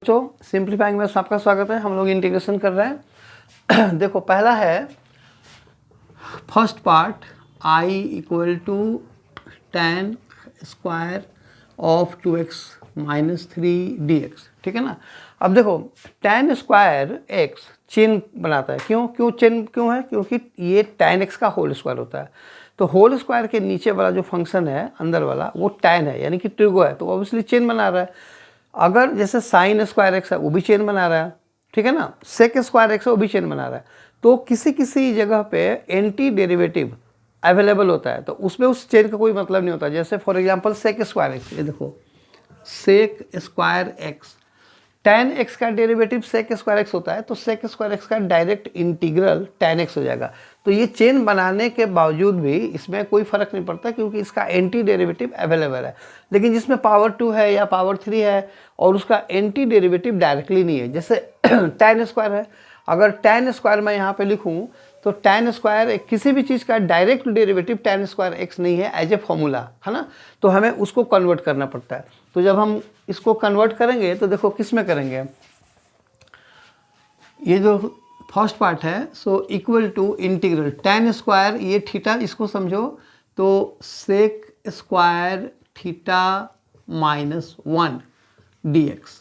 बच्चों सिंप्लीफाइंग में आपका स्वागत है। हम लोग इंटीग्रेशन कर रहे हैं। देखो पहला है first part I equal to tan square of 2x minus 3dx, ठीक है ना। अब देखो tan स्क्वायर x चेन बनाता है। क्यों चेन क्यों है? क्योंकि ये tan x का होल स्क्वायर होता है। तो होल स्क्वायर के नीचे वाला जो फंक्शन है अंदर वाला वो tan है, यानी कि ट्रिगो है, तो ऑब्वियसली चेन बना रहा है। अगर जैसे साइन स्क्वायर एक्स है वो भी चेन बना रहा है, ठीक है ना। सेक स्क्वायर एक्स है वो भी चेन बना रहा है। तो किसी किसी जगह पे एंटी डेरिवेटिव अवेलेबल होता है तो उसमें उस चेन का कोई मतलब नहीं होता। जैसे for example sec square x, ये देखो sec square x, tan x का डेरिवेटिव सेक स्क्वायर एक्स होता है, तो सेक स्क्वायर एक्स का डायरेक्ट इंटीग्रल tan x हो जाएगा। तो ये चेन बनाने के बावजूद भी इसमें कोई फर्क नहीं पड़ता क्योंकि इसका एंटी डेरिवेटिव अवेलेबल है। लेकिन जिसमें पावर 2 है या पावर 3 है और उसका एंटी डेरिवेटिव डायरेक्टली नहीं है, जैसे tan स्क्वायर है, अगर tan स्क्वायर मैं यहाँ पे लिखूँ तो tan स्क्वायर किसी भी चीज़ का direct derivative tan square x नहीं है एज ए फॉर्मूला, है ना। तो हमें उसको कन्वर्ट करना पड़ता है। तो जब हम इसको कन्वर्ट करेंगे तो देखो किस में करेंगे, ये जो फर्स्ट पार्ट है so equal to integral tan square, ये थीटा इसको समझो तो sec square theta minus 1 dx,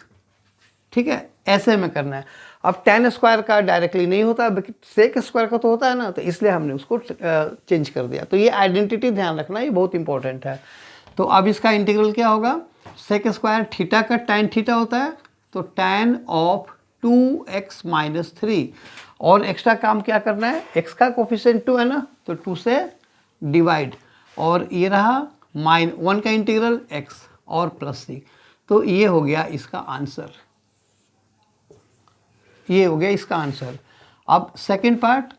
ठीक है, ऐसे में करना है। अब tan स्क्वायर का डायरेक्टली नहीं होता, सेक स्क्वायर का तो होता है ना, तो इसलिए हमने उसको चेंज कर दिया। तो ये आइडेंटिटी ध्यान रखना, ये बहुत इंपॉर्टेंट है। तो अब इसका इंटीग्रल क्या होगा, सेक स्क्वायर थीटा का tan थीटा होता है तो tan ऑफ 2x माइनस 3, और एक्स्ट्रा काम क्या करना है, x का कोफिशिएंट 2 है ना, तो 2 से डिवाइड, और ये रहा -1 का इंटीग्रल x और प्लस c। तो ये हो गया इसका आंसर, ये हो गया इसका आंसर। अब second part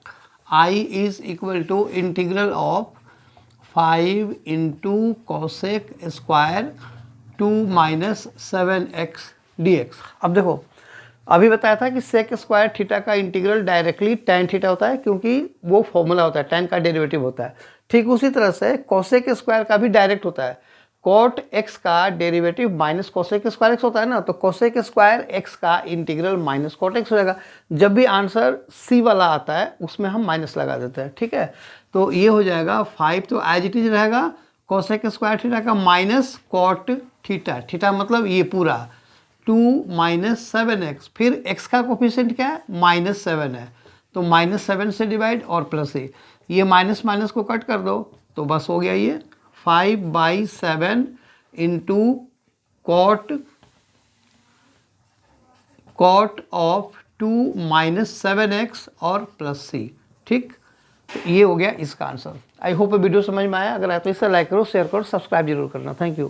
I is equal to integral of 5 into cosec square 2 minus 7x dx। अब देखो अभी बताया था कि सेक स्क्वायर थीटा का इंटीग्रल डायरेक्टली tan थीटा होता है क्योंकि वो फॉर्मूला होता है, tan का डेरिवेटिव होता है। ठीक उसी तरह से कॉसेक स्क्वायर का भी डायरेक्ट होता है, कॉट एक्स का derivative minus cosec square x होता है ना, तो कोसेक स्क्वायर एक्स का इंटीग्रल माइनस कॉट एक्स हो जाएगा। जब भी आंसर सी वाला आता है उसमें हम माइनस लगा देते हैं, ठीक है। तो ये हो जाएगा 5, तो एज इट इज रहेगा कोसेक स्क्वायर थीटा का माइनस कॉट थीटा, थीटा मतलब ये पूरा 2 माइनस 7x, फिर x का कोफिशिएंट क्या है, -7 है, तो -7 से डिवाइड और प्लस ये माइनस माइनस को कट कर दो तो बस हो गया ये 5/7 into cot of 2 minus 7x और प्लस c, ठीक। तो ये हो गया इसका आंसर। आई होप वीडियो समझ में आया। अगर आया तो इसे लाइक करो, शेयर करो, सब्सक्राइब जरूर करना। Thank you.